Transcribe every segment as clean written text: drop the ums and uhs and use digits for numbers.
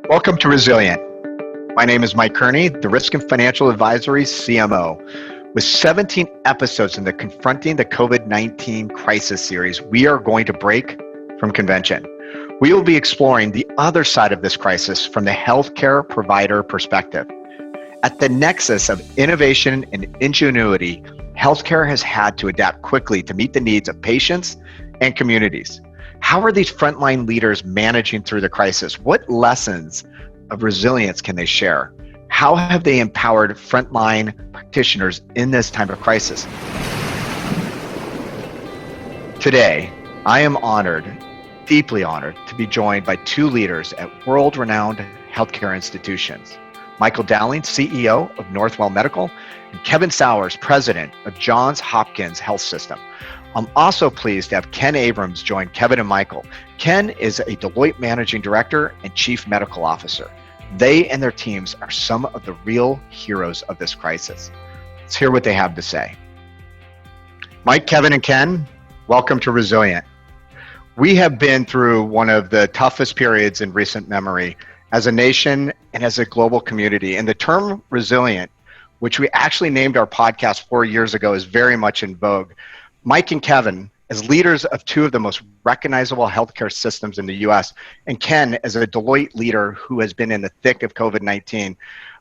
Welcome to Resilient. My name is Mike Kearney, the Risk and Financial Advisory CMO. With 17 episodes in the Confronting the COVID-19 Crisis series, we are going to break from convention. We will be exploring the other side of this crisis from the healthcare provider perspective. At the nexus of innovation and ingenuity, healthcare has had to adapt quickly to meet the needs of patients and communities. How are these frontline leaders managing through the crisis? What lessons of resilience can they share? How have they empowered frontline practitioners in this time of crisis? Today, I am honored, deeply honored, to be joined by two leaders at world-renowned healthcare institutions. Michael Dowling, CEO of Northwell Medical, and Kevin Sowers, President of Johns Hopkins Health System. I'm also pleased to have Ken Abrams join Kevin and Michael. Ken is a Deloitte Managing Director and Chief Medical Officer. They and their teams are some of the real heroes of this crisis. Let's hear what they have to say. Mike, Kevin, and Ken, welcome to Resilient. We have been through one of the toughest periods in recent memory as a nation and as a global community. And the term resilient, which we actually named our podcast 4 years ago, is very much in vogue. Mike and Kevin, as leaders of two of the most recognizable healthcare systems in the US, and Ken as a Deloitte leader who has been in the thick of COVID-19,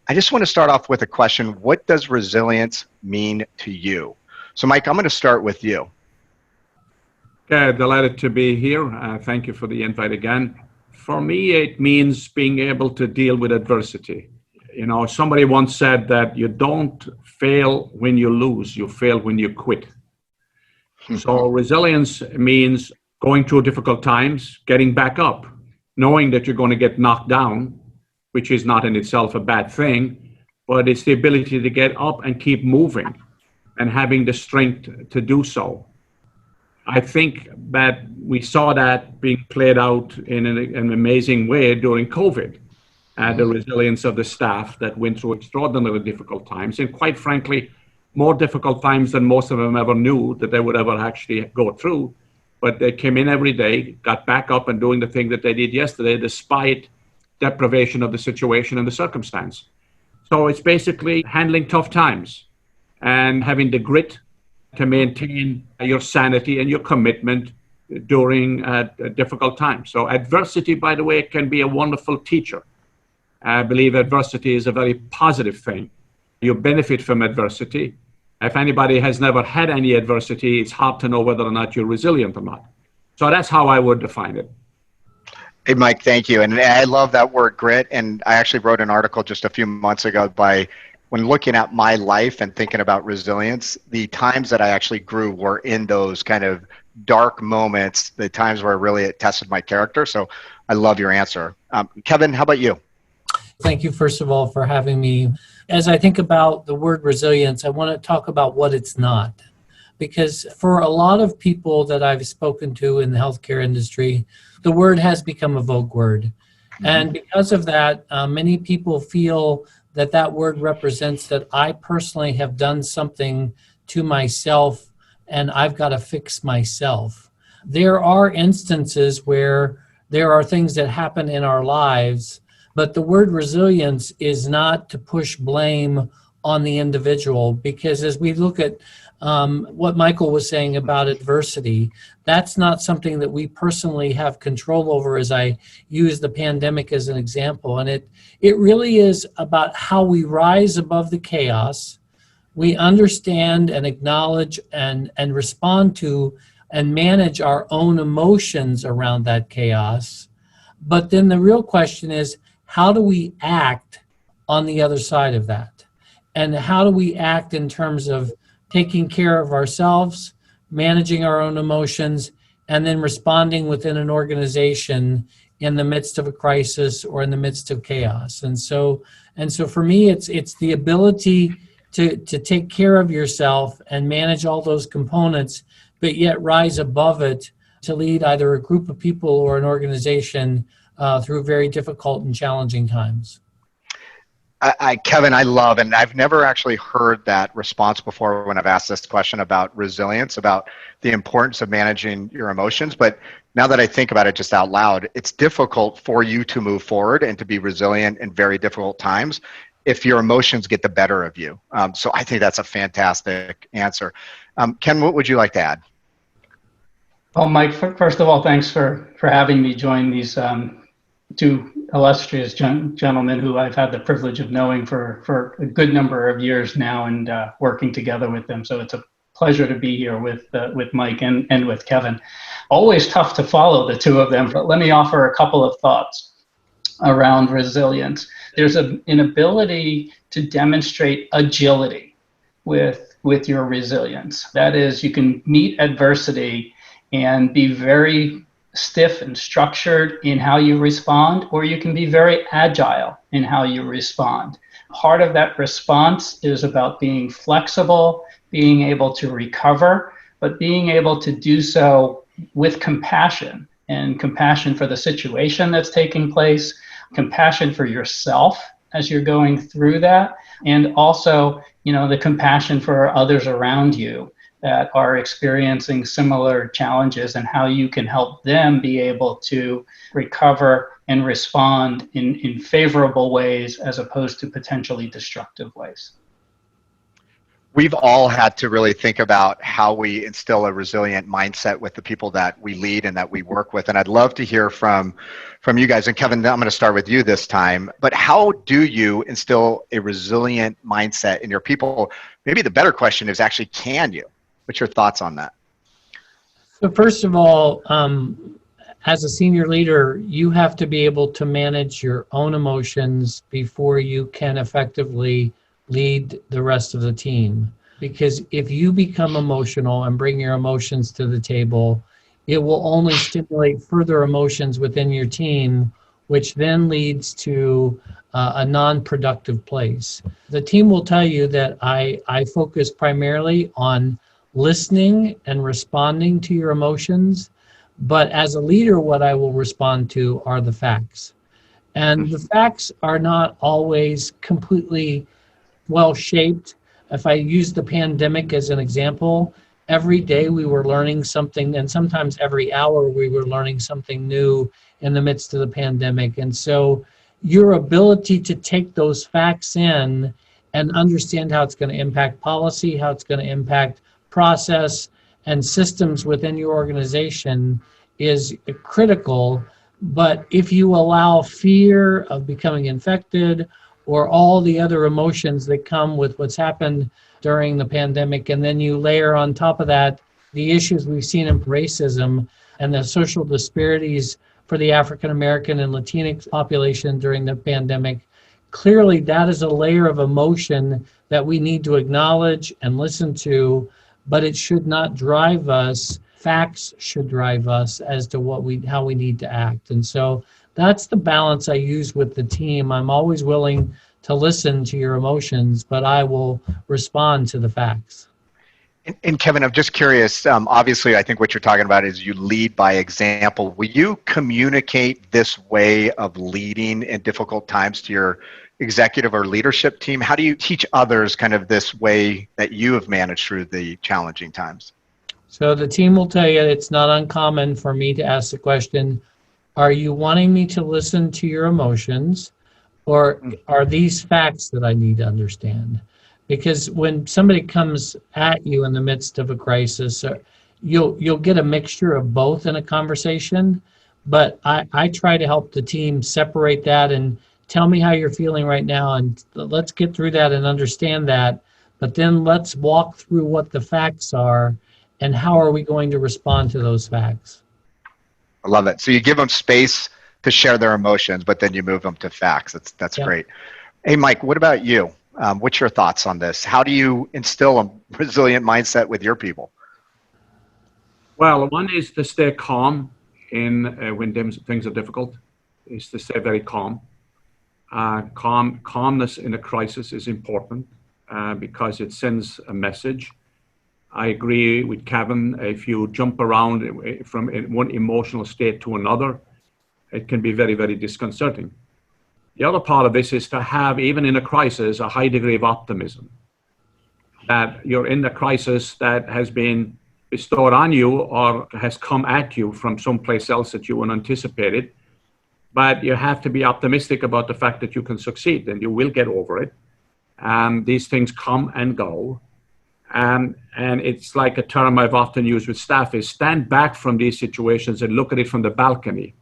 I just want to start off with a question. What does resilience mean to you? So Mike, I'm going to start with you. Okay, delighted to be here. Thank you for the invite again. For me, it means being able to deal with adversity. You know, somebody once said that you don't fail when you lose, you fail when you quit. So resilience means going through difficult times, getting back up, knowing that you're going to get knocked down, which is not in itself a bad thing, but it's the ability to get up and keep moving and having the strength to do so. I think that we saw that being played out in an amazing way during COVID, the resilience of the staff that went through extraordinarily difficult times, and quite frankly, more difficult times than most of them ever knew that they would ever actually go through. But they came in every day, got back up and doing the thing that they did yesterday, despite deprivation of the situation and the circumstance. So it's basically handling tough times and having the grit to maintain your sanity and your commitment during a difficult time. So adversity, by the way, can be a wonderful teacher. I believe adversity is a very positive thing. You benefit from adversity. If anybody has never had any adversity, it's hard to know whether or not you're resilient or not. So that's how I would define it. Hey, Mike, thank you. And I love that word grit. And I actually wrote an article just a few months ago when looking at my life and thinking about resilience, the times that I actually grew were in those kind of dark moments, the times where really it tested my character. So I love your answer. Kevin, how about you? Thank you, first of all, for having me. As I think about the word resilience, I want to talk about what it's not. Because for a lot of people that I've spoken to in the healthcare industry, the word has become a vogue word. And because of that, many people feel that that word represents that I personally have done something to myself and I've got to fix myself. There are instances where there are things that happen in our lives, but the word resilience is not to push blame on the individual, because as we look at what Michael was saying about adversity, that's not something that we personally have control over, as I use the pandemic as an example. And it really is about how we rise above the chaos. We understand and acknowledge and respond to and manage our own emotions around that chaos. But then the real question is, how do we act on the other side of that? And how do we act in terms of taking care of ourselves, managing our own emotions, and then responding within an organization in the midst of a crisis or in the midst of chaos? And so for me, it's the ability to take care of yourself and manage all those components, but yet rise above it to lead either a group of people or an organization through very difficult and challenging times. Kevin, I love, and I've never actually heard that response before when I've asked this question about resilience, about the importance of managing your emotions. But now that I think about it just out loud, it's difficult for you to move forward and to be resilient in very difficult times if your emotions get the better of you. So I think that's a fantastic answer. Ken, what would you like to add? Well, Mike, first of all, thanks for having me join these two illustrious gentlemen who I've had the privilege of knowing for a good number of years now, and working together with them. So it's a pleasure to be here with Mike and with Kevin. Always tough to follow the two of them, but let me offer a couple of thoughts around resilience. There's an ability to demonstrate agility with your resilience. That is, you can meet adversity and be very stiff and structured in how you respond, or you can be very agile in how you respond. Part of that response is about being flexible, being able to recover, but being able to do so with compassion, and compassion for the situation that's taking place, compassion for yourself as you're going through that, and also, the compassion for others around you that are experiencing similar challenges, and how you can help them be able to recover and respond in favorable ways as opposed to potentially destructive ways. We've all had to really think about how we instill a resilient mindset with the people that we lead and that we work with. And I'd love to hear from you guys. And Kevin, I'm going to start with you this time. But how do you instill a resilient mindset in your people? Maybe the better question is actually, can you? What's your thoughts on that? So first of all, as a senior leader, you have to be able to manage your own emotions before you can effectively lead the rest of the team. Because if you become emotional and bring your emotions to the table, it will only stimulate further emotions within your team, which then leads to a non-productive place. The team will tell you that I focus primarily on listening and responding to your emotions, but as a leader, what I will respond to are the facts. And the facts are not always completely well-shaped. If I use the pandemic as an example, every day we were learning something, and sometimes every hour we were learning something new in the midst of the pandemic. And so your ability to take those facts in and understand how it's going to impact policy, how it's going to impact process and systems within your organization is critical. But if you allow fear of becoming infected or all the other emotions that come with what's happened during the pandemic, and then you layer on top of that the issues we've seen in racism and the social disparities for the African American and Latinx population during the pandemic, clearly that is a layer of emotion that we need to acknowledge and listen to, but it should not drive us. Facts should drive us as to how we need to act. And so that's the balance I use with the team. I'm always willing to listen to your emotions, but I will respond to the facts. And Kevin, I'm just curious, obviously I think what you're talking about is you lead by example. Will you communicate this way of leading in difficult times to your executive or leadership team? How do you teach others kind of this way that you have managed through the challenging times? So the team will tell you it's not uncommon for me to ask the question, are you wanting me to listen to your emotions, or are these facts that I need to understand? Because when somebody comes at you in the midst of a crisis, you'll get a mixture of both in a conversation, but I try to help the team separate that and tell me how you're feeling right now, and let's get through that and understand that, but then let's walk through what the facts are and how are we going to respond to those facts. I love it. So you give them space to share their emotions, but then you move them to facts. That's great. Hey, Mike, what about you? What's your thoughts on this? How do you instill a resilient mindset with your people? Well, one is to stay calm when things are difficult, is to stay very calm. Calmness in a crisis is important because it sends a message. I agree with Kevin. If you jump around from one emotional state to another, it can be very, very disconcerting. The other part of this is to have, even in a crisis, a high degree of optimism. That you're in the crisis that has been bestowed on you or has come at you from someplace else that you unanticipated. But you have to be optimistic about the fact that you can succeed and you will get over it. These things come and go. And it's like a term I've often used with staff is stand back from these situations and look at it from the balcony.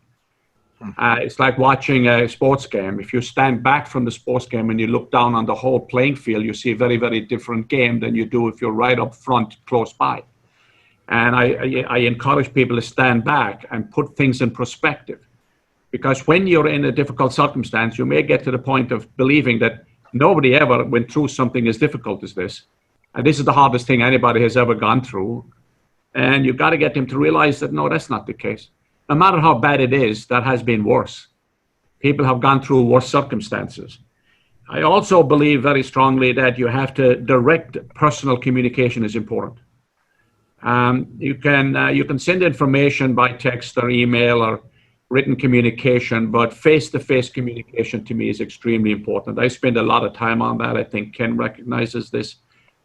It's like watching a sports game. If you stand back from the sports game and you look down on the whole playing field, you see a very, very different game than you do if you're right up front close by. And I encourage people to stand back and put things in perspective. Because when you're in a difficult circumstance, you may get to the point of believing that nobody ever went through something as difficult as this. And this is the hardest thing anybody has ever gone through. And you've got to get them to realize that, no, that's not the case. No matter how bad it is, that has been worse. People have gone through worse circumstances. I also believe very strongly that you have to direct personal communication is important. You can send information by text or email or written communication, but face-to-face communication to me is extremely important. I spend a lot of time on that. I think Ken recognizes this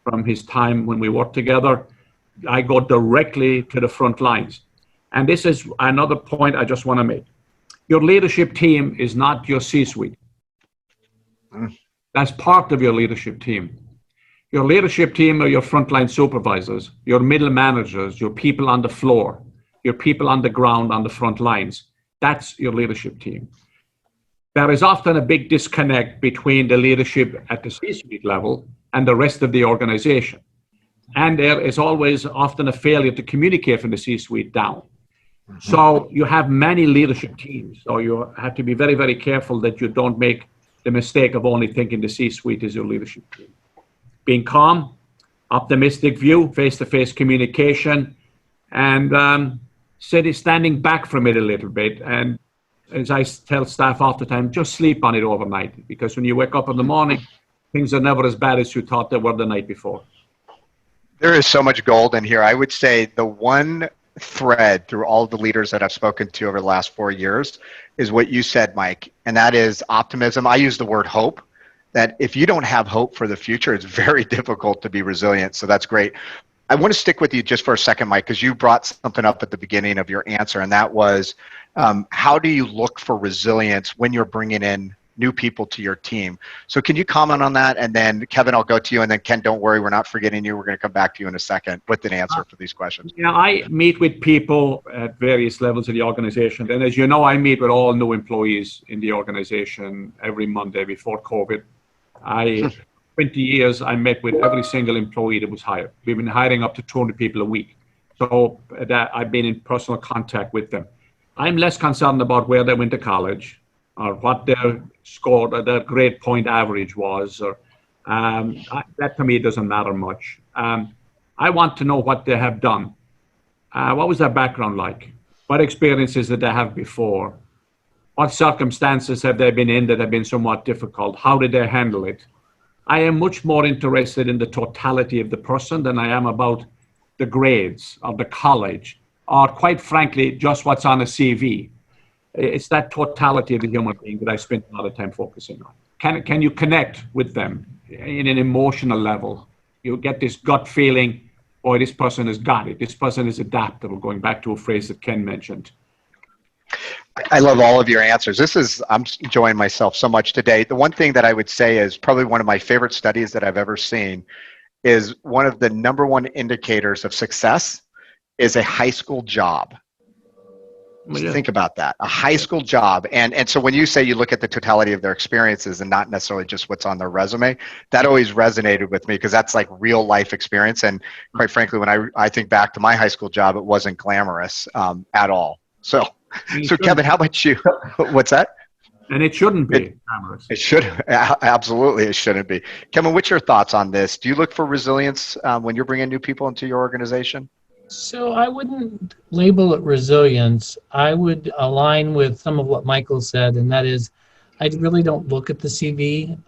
from his time when we worked together. I go directly to the front lines. And this is another point I just want to make. Your leadership team is not your C-suite. That's part of your leadership team. Your leadership team are your frontline supervisors, your middle managers, your people on the floor, your people on the ground on the front lines. That's your leadership team. There is often a big disconnect between the leadership at the C-suite level and the rest of the organization. And there is always often a failure to communicate from the C-suite down. So you have many leadership teams. So you have to be very, very careful that you don't make the mistake of only thinking the C-suite is your leadership team. Being calm, optimistic view, face-to-face communication, and standing back from it a little bit. And as I tell staff all the time, just sleep on it overnight. Because when you wake up in the morning, things are never as bad as you thought they were the night before. There is so much gold in here. I would say the one thread through all the leaders that I've spoken to over the last 4 years is what you said, Mike, and that is optimism. I use the word hope, that if you don't have hope for the future, it's very difficult to be resilient. So that's great. I want to stick with you just for a second, Mike, because you brought something up at the beginning of your answer, and that was how do you look for resilience when you're bringing in new people to your team? So can you comment on that? And then Kevin, I'll go to you, and then Ken, don't worry, we're not forgetting you. We're going to come back to you in a second with an answer for these questions. Yeah, I meet with people at various levels of the organization. And as you know, I meet with all new employees in the organization every Monday before COVID. 20 years, I met with every single employee that was hired. We've been hiring up to 200 people a week. So that I've been in personal contact with them. I'm less concerned about where they went to college or what their score, their grade point average was. Or that to me doesn't matter much. I want to know what they have done. What was their background like? What experiences did they have before? What circumstances have they been in that have been somewhat difficult? How did they handle it? I am much more interested in the totality of the person than I am about the grades of the college, or quite frankly, just what's on a CV. It's that totality of the human being that I spend a lot of time focusing on. Can you connect with them in an emotional level? You get this gut feeling, boy, this person has got it. This person is adaptable, going back to a phrase that Ken mentioned. I love all of your answers. I'm enjoying myself so much today. The one thing that I would say is probably one of my favorite studies that I've ever seen is one of the number one indicators of success is a high school job. Yeah. Think about that, a high school job. And so when you say you look at the totality of their experiences and not necessarily just what's on their resume, that always resonated with me because that's like real life experience. And quite frankly, when I think back to my high school job, it wasn't glamorous at all. So Kevin, how about you? What's that? And it shouldn't be glamorous. It should, absolutely, it shouldn't be. Kevin, what's your thoughts on this? Do you look for resilience when you're bringing new people into your organization? So I wouldn't label it resilience. I would align with some of what Michael said, and that is, I really don't look at the CV.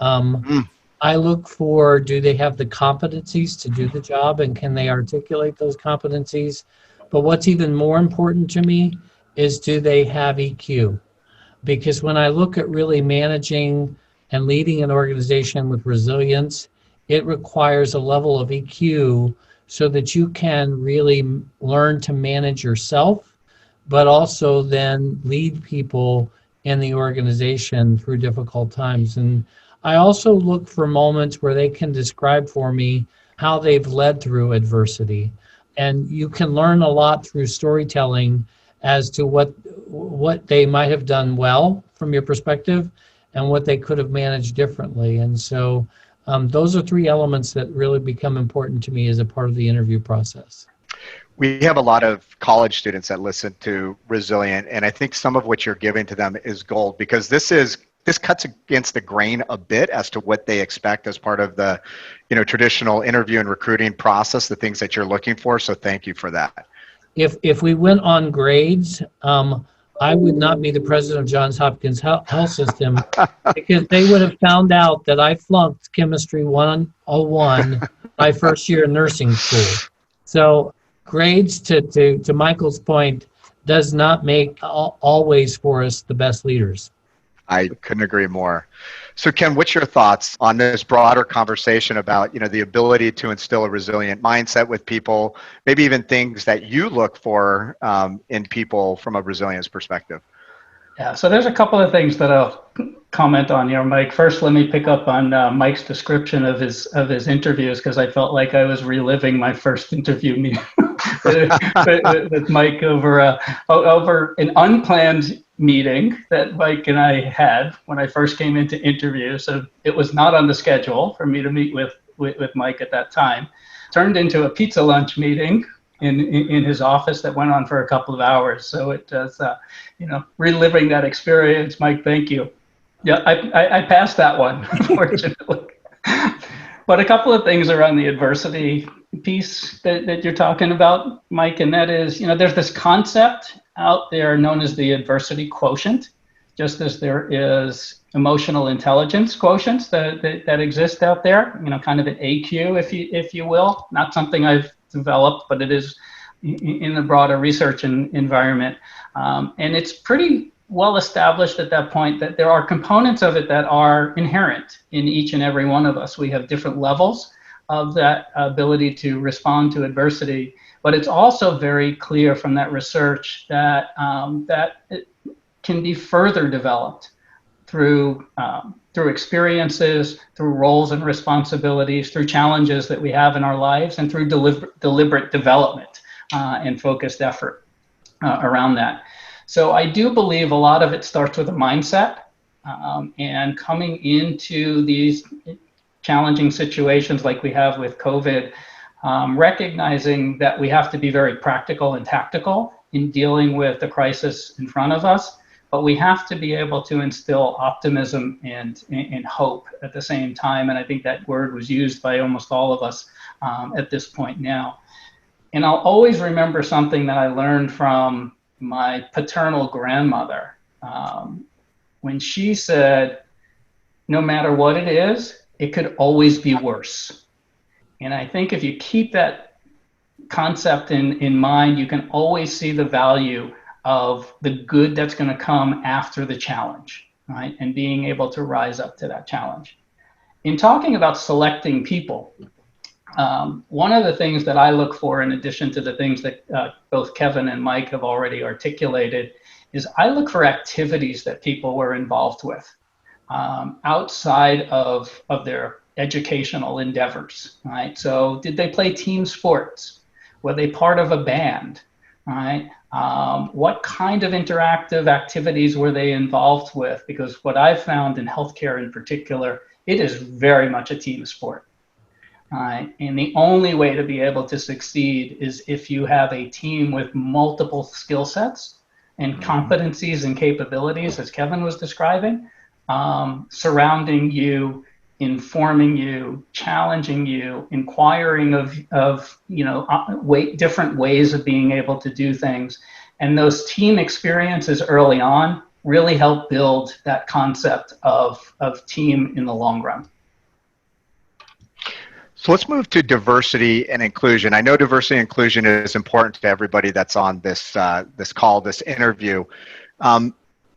I look for, do they have the competencies to do the job, and can they articulate those competencies? But what's even more important to me is, do they have EQ? because when I look at really managing and leading an organization with resilience, it requires a level of EQ so that you can really learn to manage yourself, but also then lead people in the organization through difficult times. And I also look for moments where they can describe for me how they've led through adversity. And you can learn a lot through storytelling as to what they might have done well from your perspective and what they could have managed differently. And so those are three elements that really become important to me as a part of the interview process. We have a lot of college students that listen to Resilient, and I think some of what you're giving to them is gold, because this cuts against the grain a bit as to what they expect as part of the, traditional interview and recruiting process, the things that you're looking for. So thank you for that. If we went on grades, I would not be the president of Johns Hopkins Health System, because they would have found out that I flunked Chemistry 101 my first year in nursing school. So grades, to Michael's point, does not make always for us the best leaders. I couldn't agree more. So Ken, what's your thoughts on this broader conversation about, the ability to instill a resilient mindset with people, maybe even things that you look for in people from a resilience perspective? Yeah, so there's a couple of things that I'll comment on here, Mike. First, let me pick up on Mike's description of his interviews, because I felt like I was reliving my first interview meeting with Mike over an unplanned meeting that Mike and I had when I first came into interview. So it was not on the schedule for me to meet with Mike at that time. Turned into a pizza lunch meeting in his office that went on for a couple of hours. So it does, reliving that experience. Mike, thank you. Yeah, I passed that one, fortunately. But a couple of things around the adversity piece that you're talking about, Mike, and that is, there's this concept out there known as the adversity quotient, just as there is emotional intelligence quotients that exist out there, kind of an AQ, if you will. Not something I've developed, but it is in the broader research environment. And it's pretty well established at that point that there are components of it that are inherent in each and every one of us. We have different levels of that ability to respond to adversity, but it's also very clear from that research that it can be further developed through experiences, through roles and responsibilities, through challenges that we have in our lives, and through deliberate development and focused effort around that. So I do believe a lot of it starts with a mindset, and coming into these challenging situations like we have with COVID, recognizing that we have to be very practical and tactical in dealing with the crisis in front of us, but we have to be able to instill optimism and hope at the same time. And I think that word was used by almost all of us at this point now. And I'll always remember something that I learned from my paternal grandmother, when she said, no matter what it is, it could always be worse. And I think if you keep that concept in mind, you can always see the value of the good that's going to come after the challenge, right? And being able to rise up to that challenge. In talking about selecting people, one of the things that I look for, in addition to the things that both Kevin and Mike have already articulated, is I look for activities that people were involved with outside of their educational endeavors, right? So did they play team sports? Were they part of a band, right? What kind of interactive activities were they involved with? Because what I've found in healthcare in particular, it is very much a team sport. And the only way to be able to succeed is if you have a team with multiple skill sets and competencies and capabilities, as Kevin was describing, surrounding you, informing you, challenging you, inquiring of different ways of being able to do things. And those team experiences early on really help build that concept of team in the long run. So let's move to diversity and inclusion. I know diversity and inclusion is important to everybody that's on this call, this interview.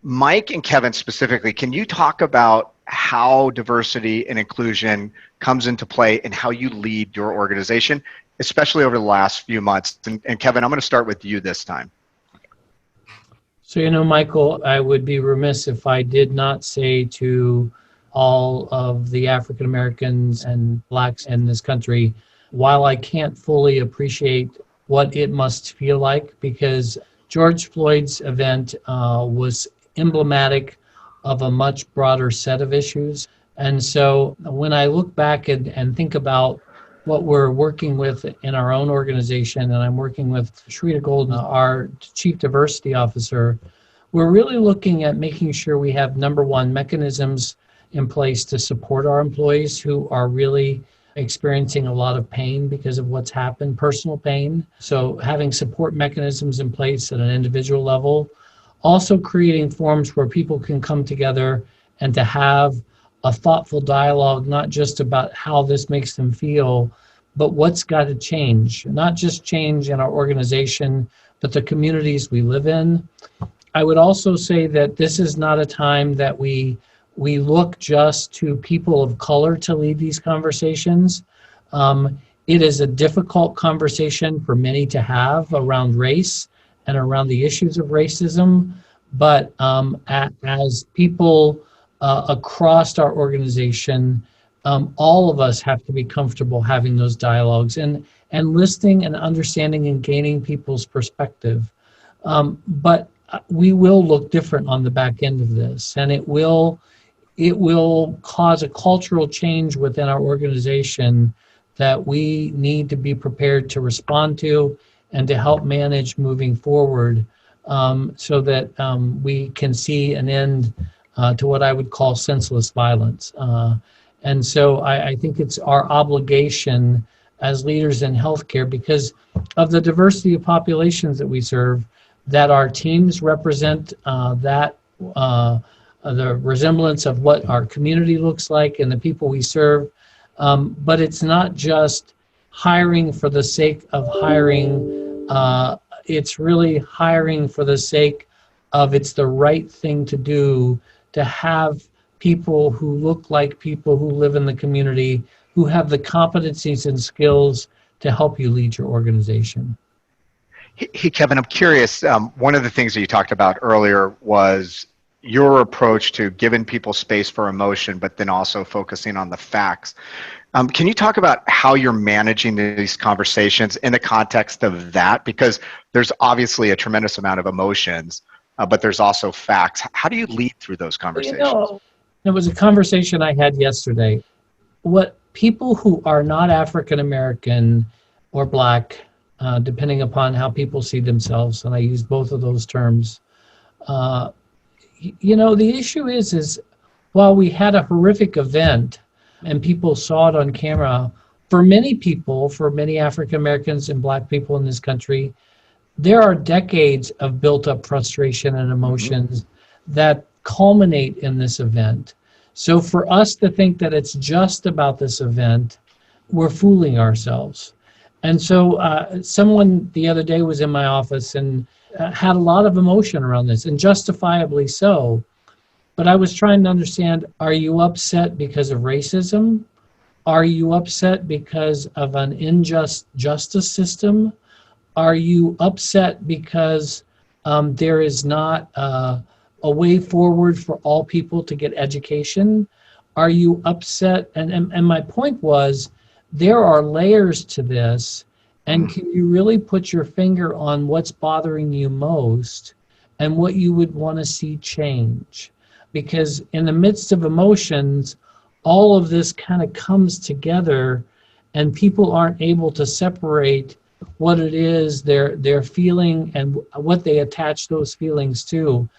Mike and Kevin specifically, can you talk about how diversity and inclusion comes into play and how you lead your organization, especially over the last few months? And Kevin, I'm going to start with you this time. So, Michael, I would be remiss if I did not say to all of the African Americans and Blacks in this country, while I can't fully appreciate what it must feel like, because George Floyd's event was emblematic of a much broader set of issues. And so when I look back and think about what we're working with in our own organization, and I'm working with Shrita Golden, our Chief Diversity Officer, we're really looking at making sure we have, number one, mechanisms in place to support our employees who are really experiencing a lot of pain because of what's happened, personal pain. So having support mechanisms in place at an individual level, also creating forums where people can come together and to have a thoughtful dialogue, not just about how this makes them feel, but what's got to change, not just change in our organization, but the communities we live in. I would also say that this is not a time that we look just to people of color to lead these conversations. It is a difficult conversation for many to have around race and around the issues of racism, but as people across our organization, all of us have to be comfortable having those dialogues and listening and understanding and gaining people's perspective. But we will look different on the back end of this, and it will cause a cultural change within our organization that we need to be prepared to respond to and to help manage moving forward, so that we can see an end to what I would call senseless violence. And so I think it's our obligation as leaders in healthcare, because of the diversity of populations that we serve, that our teams represent the resemblance of what our community looks like and the people we serve. But it's not just hiring for the sake of hiring. It's really hiring for the sake of it's the right thing to do, to have people who look like people who live in the community, who have the competencies and skills to help you lead your organization. Hey, Kevin, I'm curious. One of the things that you talked about earlier was your approach to giving people space for emotion, but then also focusing on the facts. Can you talk about how you're managing these conversations in the context of that? Because there's obviously a tremendous amount of emotions, but there's also facts. How do you lead through those conversations? There was a conversation I had yesterday. What people who are not African American or Black, depending upon how people see themselves, and I use both of those terms, the issue is while we had a horrific event and people saw it on camera, for many people, for many African Americans and Black people in this country, there are decades of built up frustration and emotions that culminate in this event. So for us to think that it's just about this event, we're fooling ourselves. And so someone the other day was in my office and had a lot of emotion around this, and justifiably so. But I was trying to understand, are you upset because of racism? Are you upset because of an unjust justice system? Are you upset because there is not a way forward for all people to get education? Are you upset? And my point was, there are layers to this, and can you really put your finger on what's bothering you most and what you would want to see change? Because in the midst of emotions, all of this kind of comes together, and people aren't able to separate what it is they're feeling and what they attach those feelings to.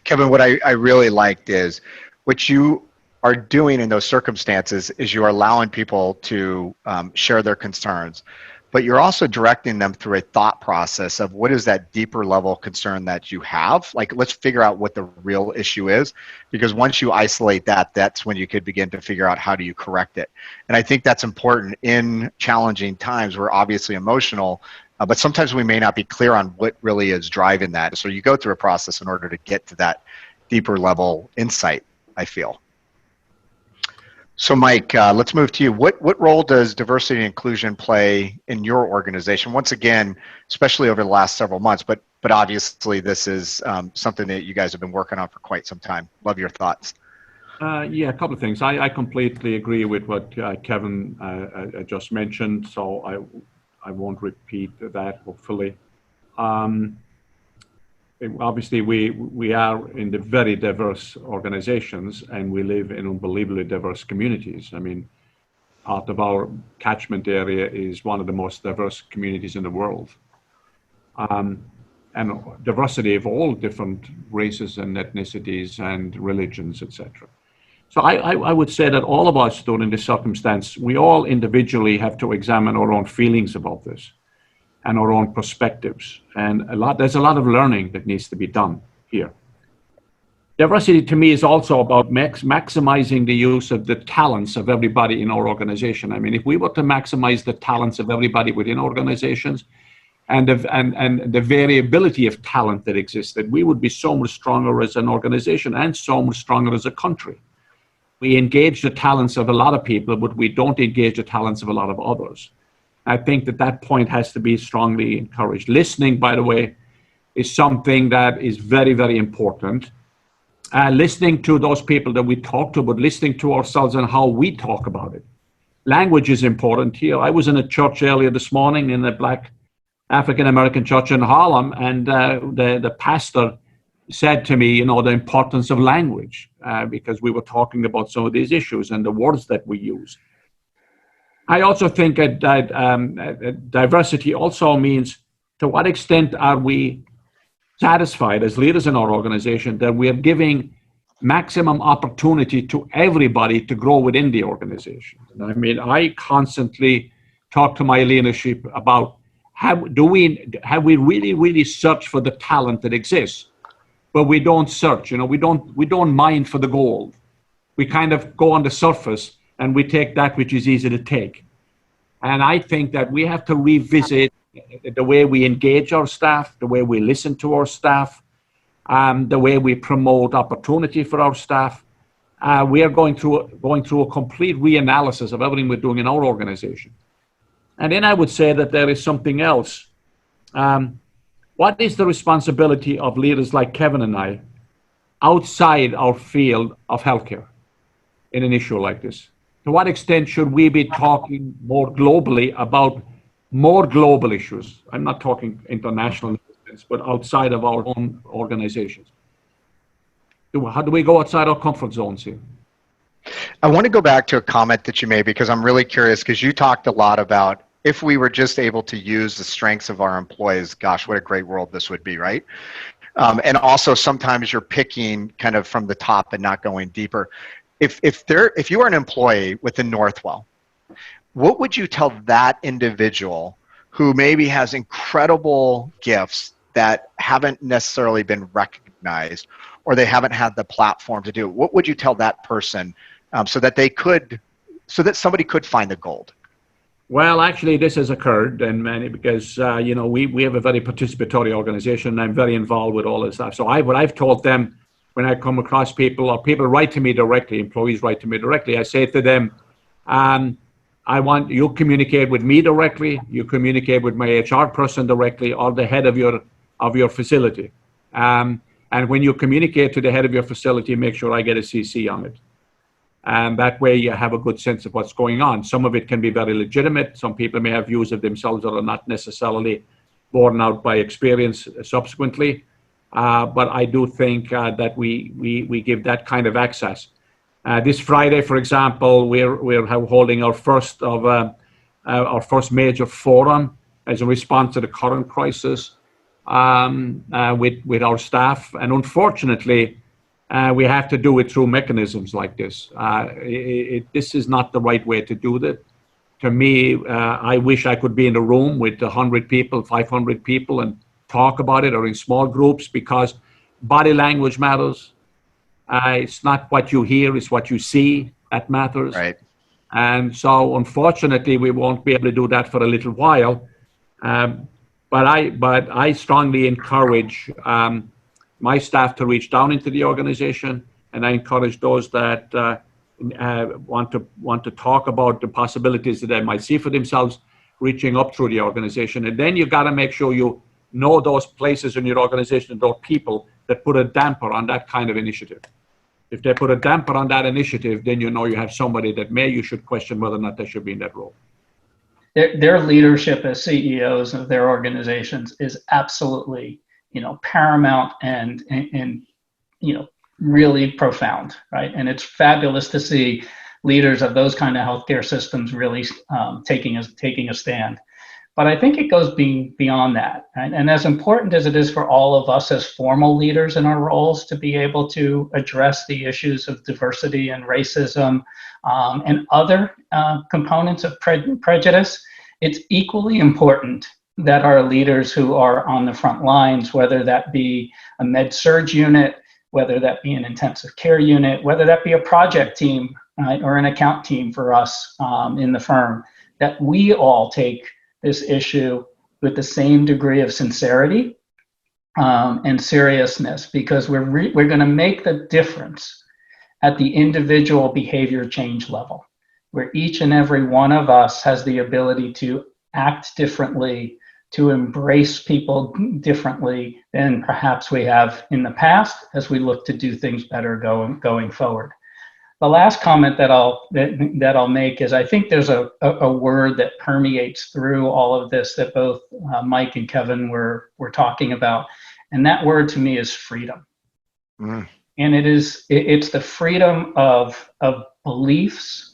Kevin, what I really liked is what you are doing in those circumstances is you're allowing people to share their concerns, but you're also directing them through a thought process of what is that deeper level concern that you have. Like, let's figure out what the real issue is, because once you isolate that, that's when you could begin to figure out how do you correct it. And I think that's important in challenging times. We're obviously emotional, but sometimes we may not be clear on what really is driving that. So you go through a process in order to get to that deeper level insight, I feel. So Mike, let's move to you. What role does diversity and inclusion play in your organization? Once again, especially over the last several months, but obviously this is something that you guys have been working on for quite some time. Love your thoughts. Yeah, a couple of things. I completely agree with what Kevin just mentioned, so I won't repeat that, hopefully. Obviously, we are in the very diverse organizations, and we live in unbelievably diverse communities. I mean, part of our catchment area is one of the most diverse communities in the world. And diversity of all different races and ethnicities and religions, etc. So I would say that all of us during this circumstance, we all individually have to examine our own feelings about this and our own perspectives. And there's a lot of learning that needs to be done here. Diversity to me is also about maximizing the use of the talents of everybody in our organization. I mean, if we were to maximize the talents of everybody within organizations and the variability of talent that existed, we would be so much stronger as an organization and so much stronger as a country. We engage the talents of a lot of people, but we don't engage the talents of a lot of others. I think that point has to be strongly encouraged. Listening, by the way, is something that is very, very important. Listening to those people that we talk to, but listening to ourselves and how we talk about it. Language is important here. I was in a church earlier this morning, in a Black African-American church in Harlem, and the pastor said to me, the importance of language, because we were talking about some of these issues and the words that we use. I also think that diversity also means, to what extent are we satisfied as leaders in our organization that we are giving maximum opportunity to everybody to grow within the organization? I mean, I constantly talk to my leadership about have we really searched for the talent that exists, but we don't search. We don't mine for the gold. We kind of go on the surface and we take that which is easy to take. And I think that we have to revisit the way we engage our staff, the way we listen to our staff, the way we promote opportunity for our staff. We are going through a complete reanalysis of everything we're doing in our organization. And then I would say that there is something else. What is the responsibility of leaders like Kevin and I outside our field of healthcare in an issue like this? To what extent should we be talking more globally about more global issues? I'm not talking international, but outside of our own organizations. How do we go outside our comfort zones here? I want to go back to a comment that you made, because I'm really curious, because you talked a lot about if we were just able to use the strengths of our employees, gosh, what a great world this would be, right? And also sometimes you're picking kind of from the top and not going deeper. If you are an employee within Northwell, what would you tell that individual who maybe has incredible gifts that haven't necessarily been recognized, or they haven't had the platform to do it? What would you tell that person so that somebody could find the gold? Well, actually, this has occurred, and because we have a very participatory organization, and I'm very involved with all this stuff. So what I've told them when I come across people, or people write to me directly, employees write to me directly, I say to them, I want you communicate with me directly, you communicate with my HR person directly, or the head of your facility. And when you communicate to the head of your facility, make sure I get a CC on it. And that way you have a good sense of what's going on. Some of it can be very legitimate. Some people may have views of themselves that are not necessarily borne out by experience subsequently. But I do think that we give that kind of access. This Friday, for example, we're holding our first major forum as a response to the current crisis with our staff. And unfortunately, we have to do it through mechanisms like this. This is not the right way to do that. To me, I wish I could be in a room with 100 people, 500 people, and talk about it, or in small groups, because body language matters. It's not what you hear, it's what you see that matters. Right. And so, unfortunately, we won't be able to do that for a little while. But I strongly encourage my staff to reach down into the organization, and I encourage those that want to talk about the possibilities that they might see for themselves, reaching up through the organization. And then you've got to make sure you know those places in your organization and those people that put a damper on that kind of initiative. If they put a damper on that initiative, then you know you have somebody that you should question whether or not they should be in that role. Their leadership as CEOs of their organizations is absolutely, paramount and really profound, right? And it's fabulous to see leaders of those kind of healthcare systems really taking a stand. But I think it goes beyond that, right? And as important as it is for all of us as formal leaders in our roles to be able to address the issues of diversity and racism and other components of prejudice, it's equally important that our leaders who are on the front lines, whether that be a med-surg unit, whether that be an intensive care unit, whether that be a project team, right, or an account team for us in the firm, that we all take this issue with the same degree of sincerity and seriousness, because we're going to make the difference at the individual behavior change level, where each and every one of us has the ability to act differently, to embrace people differently than perhaps we have in the past as we look to do things better going forward. The last comment that I'll make is I think there's a word that permeates through all of this that both Mike and Kevin were talking about, and that word to me is freedom. And it's the freedom of beliefs,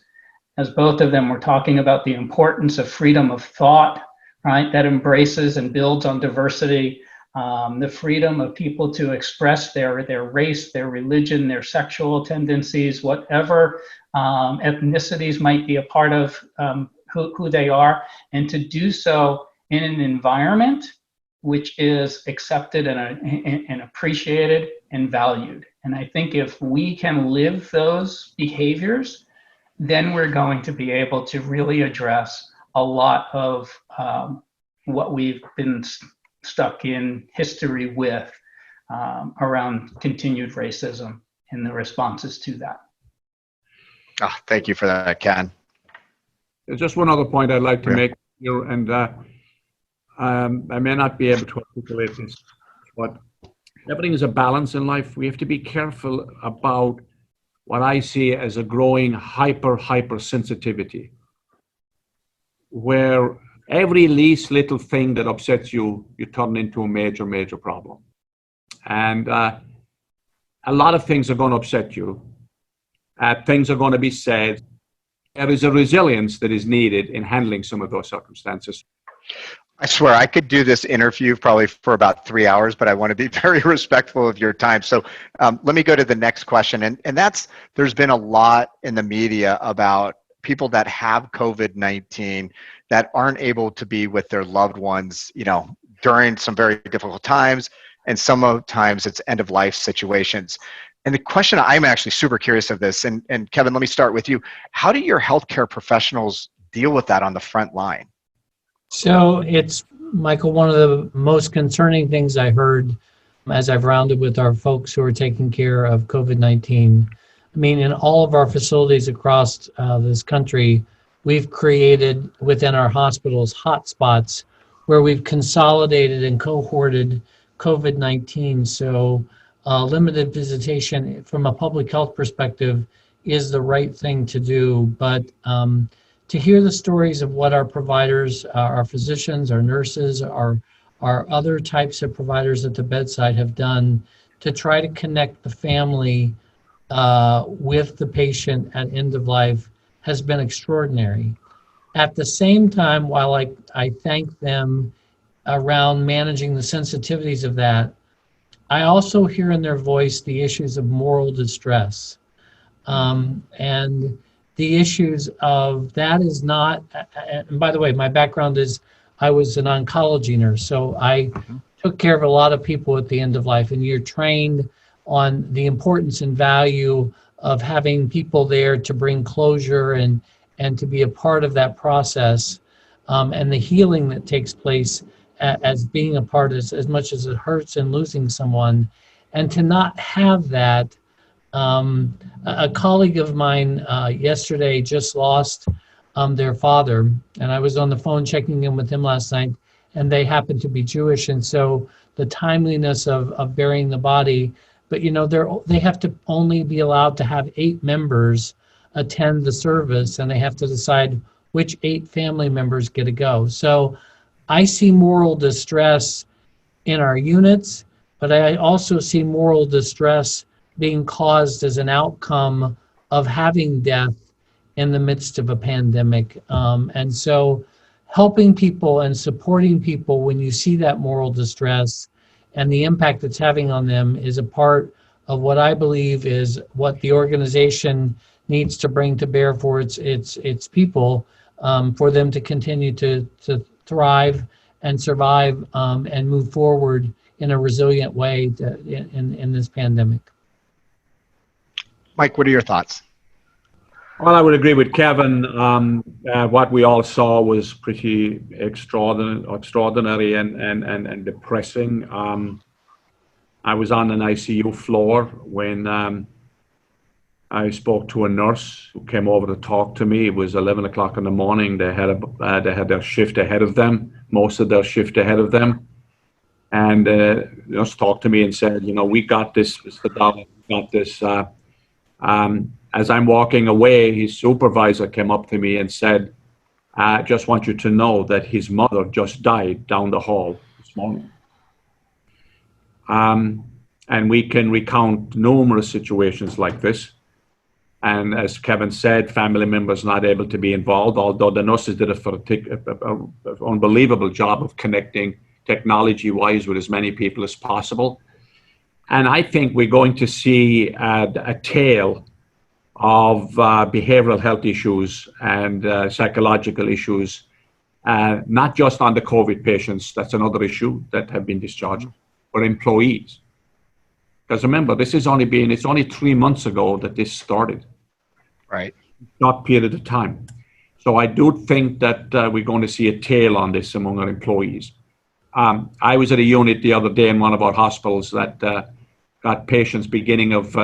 as both of them were talking about the importance of freedom of thought, right? That embraces and builds on diversity. The freedom of people to express their race, their religion, their sexual tendencies, whatever ethnicities might be a part of who they are, and to do so in an environment which is accepted and appreciated and valued. And I think if we can live those behaviors, then we're going to be able to really address a lot of what we've been stuck in history with around continued racism and the responses to that. Oh, thank you for that, Ken. There's just one other point I'd like to make here, and I may not be able to articulate this, but everything is a balance in life. We have to be careful about what I see as a growing hyper sensitivity, where every least little thing that upsets you, you turn into a major problem. And a lot of things are going to upset you. Things are going to be said. There is a resilience that is needed in handling some of those circumstances. I swear I could do this interview probably for about 3 hours, but I want to be very respectful of your time. So let me go to the next question. And that's, there's been a lot in the media about people that have COVID-19 that aren't able to be with their loved ones, during some very difficult times. And sometimes it's end of life situations. And the question, I'm actually super curious of this. And Kevin, let me start with you. How do your healthcare professionals deal with that on the front line? So it's, Michael, one of the most concerning things I heard as I've rounded with our folks who are taking care of COVID-19. I mean, in all of our facilities across this country, we've created within our hospitals hotspots where we've consolidated and cohorted COVID-19. So limited visitation from a public health perspective is the right thing to do. But to hear the stories of what our providers, our physicians, our nurses, our other types of providers at the bedside have done to try to connect the family with the patient at end of life has been extraordinary. At the same time, while I thank them around managing the sensitivities of that, I also hear in their voice the issues of moral distress. And the issues of that is not, and by the way, my background is I was an oncology nurse, so I took care of a lot of people at the end of life, and you're trained on the importance and value of having people there to bring closure and to be a part of that process, and the healing that takes place as being a part as much as it hurts in losing someone, and to not have that. A colleague of mine yesterday just lost their father, and I was on the phone checking in with him last night, and they happen to be Jewish, and so the timeliness of burying the body, but they have to only be allowed to have 8 members attend the service, and they have to decide which 8 family members get to go. So I see moral distress in our units, but I also see moral distress being caused as an outcome of having death in the midst of a pandemic. And so helping people and supporting people when you see that moral distress and the impact it's having on them is a part of what I believe is what the organization needs to bring to bear for its people, for them to continue to thrive and survive and move forward in a resilient way in this pandemic. Mike, what are your thoughts? Well, I would agree with Kevin. What we all saw was pretty extraordinary and depressing. I was on an ICU floor when I spoke to a nurse who came over to talk to me. It was 11 o'clock in the morning. They had their shift ahead of them, most of their shift ahead of them. And the nurse talked to me and said, we got this, Mr. Dowling, we got this. As I'm walking away, his supervisor came up to me and said, I just want you to know that his mother just died down the hall this morning. And we can recount numerous situations like this. And as Kevin said, family members not able to be involved, although the nurses did an unbelievable job of connecting technology-wise with as many people as possible. And I think we're going to see a tale of behavioral health issues and psychological issues, not just on the COVID patients, that's another issue that have been discharged, but employees. Because remember, it's only 3 months ago that this started. Right. Short period of time. So I do think that we're going to see a tail on this among our employees. I was at a unit the other day in one of our hospitals that got patients beginning of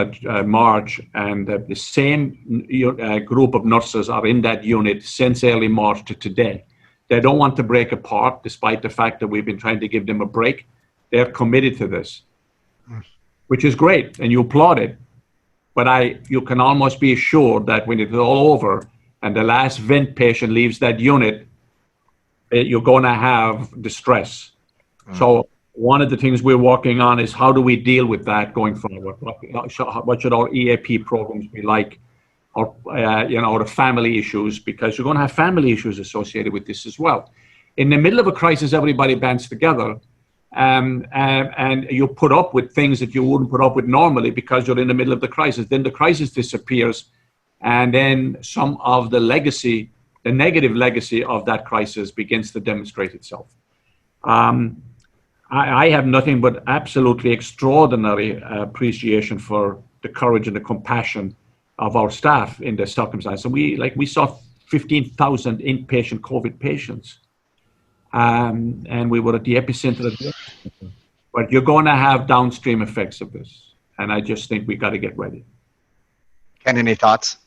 March, and the same group of nurses are in that unit since early March to today. They don't want to break apart, despite the fact that we've been trying to give them a break. They're committed to this, which is great, and you applaud it. But you can almost be assured that when it's all over and the last vent patient leaves that unit, you're going to have distress. So one of the things we're working on is how do we deal with that going forward? What should our EAP programs be like? Or the family issues, because you're going to have family issues associated with this as well. In the middle of a crisis, everybody bands together, and you put up with things that you wouldn't put up with normally because you're in the middle of the crisis. Then the crisis disappears, and then some of the legacy, the negative legacy of that crisis begins to demonstrate itself. I have nothing but absolutely extraordinary appreciation for the courage and the compassion of our staff in this circumstance. And we saw 15,000 inpatient COVID patients. And we were at the epicenter of this. But you're going to have downstream effects of this. And I just think we got to get ready. Ken, any thoughts?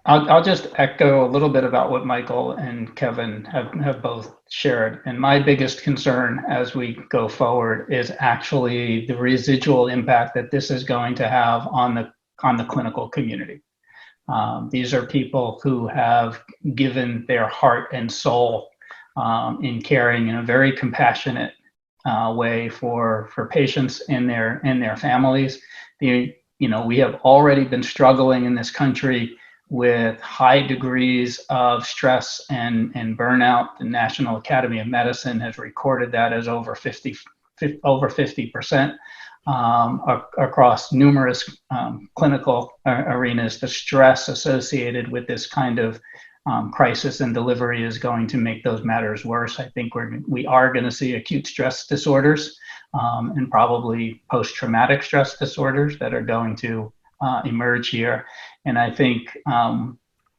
I'll just echo a little bit about what Michael and Kevin have both shared. And my biggest concern as we go forward is actually the residual impact that this is going to have on the clinical community. These are people who have given their heart and soul in caring in a very compassionate way for patients and their families. We have already been struggling in this country with high degrees of stress and burnout. The National Academy of Medicine has recorded that as over 50% across numerous clinical arenas. The stress associated with this kind of crisis and delivery is going to make those matters worse. I think we are going to see acute stress disorders and probably post-traumatic stress disorders that are going to emerge here. And I think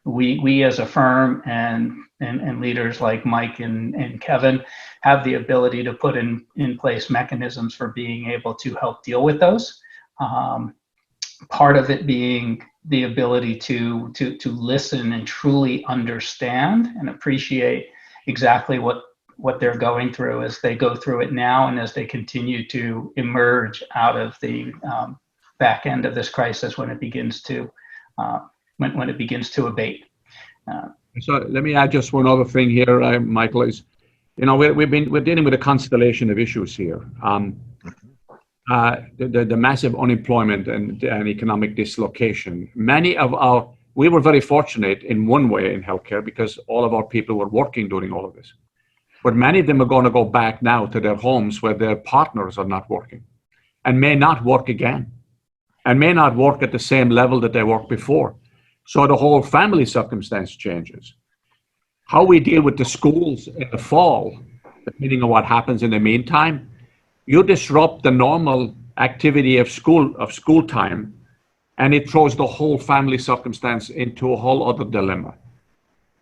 we as a firm and leaders like Mike and Kevin have the ability to put in place mechanisms for being able to help deal with those. Part of it being the ability to listen and truly understand and appreciate exactly what they're going through as they go through it now and as they continue to emerge out of the back end of this crisis when it begins to abate. So let me add just one other thing here, Michael, is, we're dealing with a constellation of issues here. The massive unemployment and economic dislocation. We were very fortunate in one way in healthcare because all of our people were working during all of this. But many of them are going to go back now to their homes where their partners are not working and may not work again and may not work at the same level that they worked before. So the whole family circumstance changes. How we deal with the schools in the fall, depending on what happens in the meantime, you disrupt the normal activity of school time, and it throws the whole family circumstance into a whole other dilemma.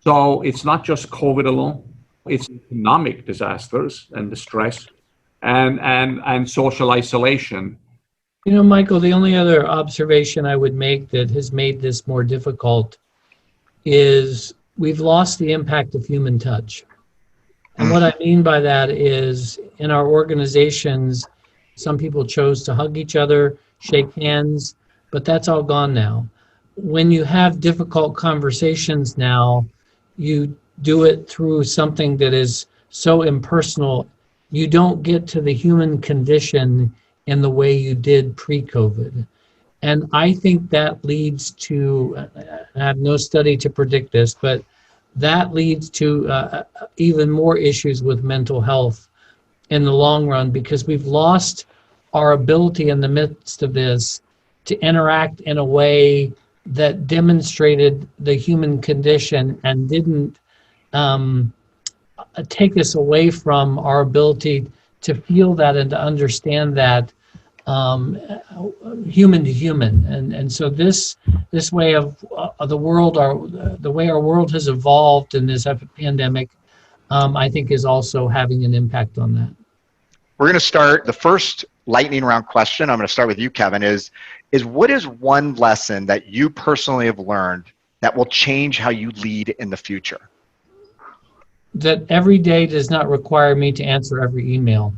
So it's not just COVID alone, it's economic disasters and distress and social isolation. Michael, the only other observation I would make that has made this more difficult is we've lost the impact of human touch. And what I mean by that is in our organizations, some people chose to hug each other, shake hands, but that's all gone now. When you have difficult conversations now, you do it through something that is so impersonal. You don't get to the human condition in the way you did pre-COVID. And I think that leads to, I have no study to predict this, but that leads to even more issues with mental health in the long run, because we've lost our ability in the midst of this to interact in a way that demonstrated the human condition and didn't take us away from our ability to feel that and to understand that human to human. And so this way of the world, the way our world has evolved in this pandemic, I think is also having an impact on that. We're going to start the first lightning round question. I'm going to start with you, Kevin, is what is one lesson that you personally have learned that will change how you lead in the future? That every day does not require me to answer every email.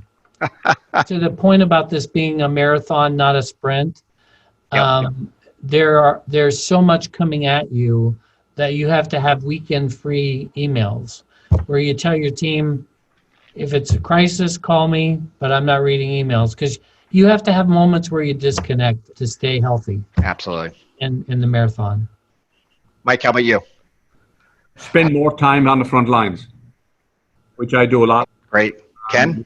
To the point about this being a marathon, not a sprint, there's so much coming at you that you have to have weekend-free emails where you tell your team, if it's a crisis, call me, but I'm not reading emails, because you have to have moments where you disconnect to stay healthy. Absolutely. In the marathon. Mike, how about you? Spend more time on the front lines, which I do a lot. Great. Ken?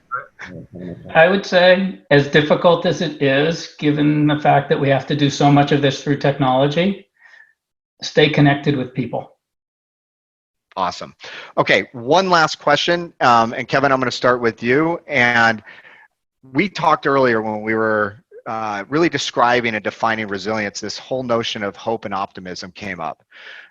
I would say, as difficult as it is, given the fact that we have to do so much of this through technology, stay connected with people. Awesome. Okay, one last question. And Kevin, I'm going to start with you. And we talked earlier when we were really describing and defining resilience, this whole notion of hope and optimism came up.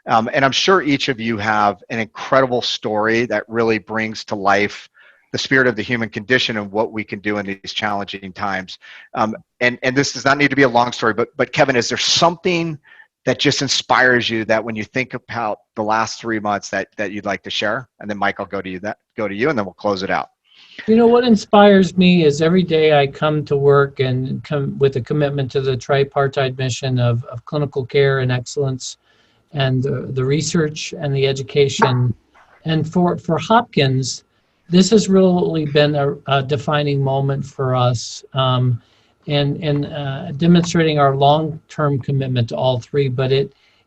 And I'm sure each of you have an incredible story that really brings to life the spirit of the human condition and what we can do in these challenging times. And this does not need to be a long story, but Kevin, is there something that just inspires you that when you think about the last 3 months that you'd like to share? And then Mike, I'll go to you, and then we'll close it out. What inspires me is every day I come to work and come with a commitment to the tripartite mission of clinical care and excellence and the research and the education. And for Hopkins, this has really been a defining moment for us and demonstrating our long-term commitment to all three. But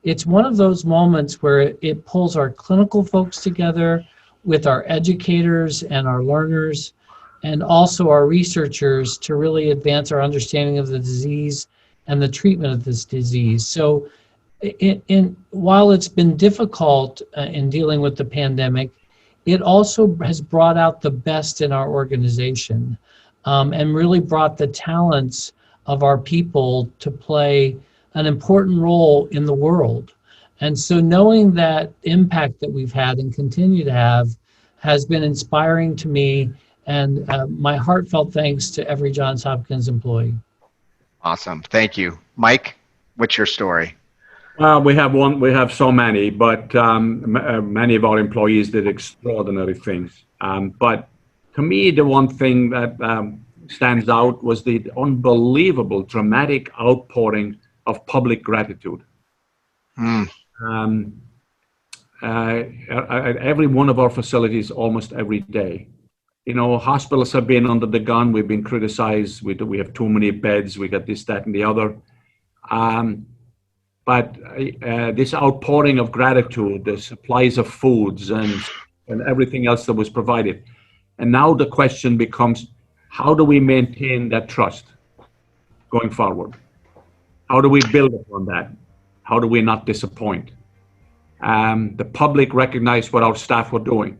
it's one of those moments where it pulls our clinical folks together with our educators and our learners and also our researchers to really advance our understanding of the disease and the treatment of this disease. So while it's been difficult in dealing with the pandemic, it also has brought out the best in our organization and really brought the talents of our people to play an important role in the world. And so knowing that impact that we've had and continue to have has been inspiring to me, and my heartfelt thanks to every Johns Hopkins employee. Awesome. Thank you. Mike, what's your story? We have so many, but many of our employees did extraordinary things. But to me, the one thing that stands out was the unbelievable, dramatic outpouring of public gratitude. At every one of our facilities, almost every day. You know, hospitals have been under the gun. We've been criticized. We have too many beds. We got this, that, and the other. But this outpouring of gratitude, the supplies of foods and everything else that was provided. And now the question becomes, how do we maintain that trust going forward? How do we build upon that? How do we not disappoint? The public recognized what our staff were doing.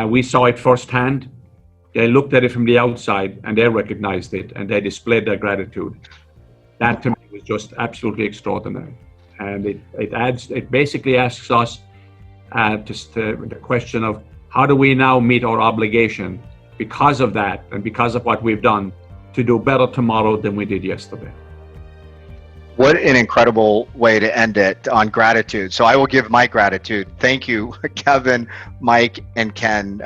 We saw it firsthand. They looked at it from the outside and they recognized it and they displayed their gratitude. That to me was just absolutely extraordinary. And it basically asks us the question of how do we now meet our obligation because of that and because of what we've done to do better tomorrow than we did yesterday. What an incredible way to end it on gratitude. So I will give my gratitude. Thank you, Kevin, Mike, and Ken.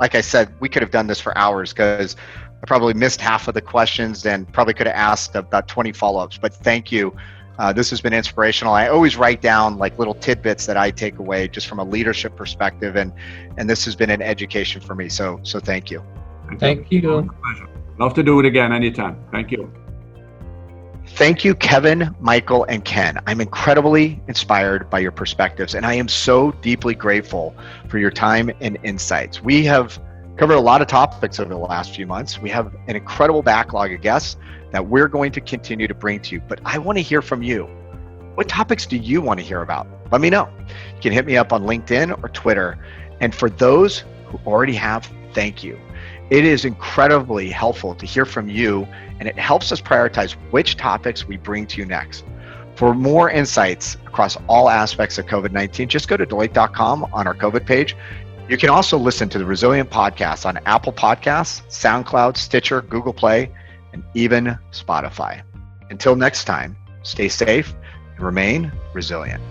Like I said, we could have done this for hours because I probably missed half of the questions and probably could have asked about 20 follow-ups, but thank you. This has been inspirational. I always write down like little tidbits that I take away just from a leadership perspective, and this has been an education for me. So thank you. Thank you. Pleasure. Love to do it again anytime. Thank you. Thank you, Kevin, Michael, and Ken. I'm incredibly inspired by your perspectives, and I am so deeply grateful for your time and insights. We have covered a lot of topics over the last few months. We have an incredible backlog of guests that we're going to continue to bring to you, but I want to hear from you. What topics do you want to hear about? Let me know. You can hit me up on LinkedIn or Twitter. And for those who already have, thank you. It is incredibly helpful to hear from you, and it helps us prioritize which topics we bring to you next. For more insights across all aspects of COVID-19, just go to Deloitte.com on our COVID page. You can also listen to the Resilient Podcast on Apple Podcasts, SoundCloud, Stitcher, Google Play, and even Spotify. Until next time, stay safe and remain resilient.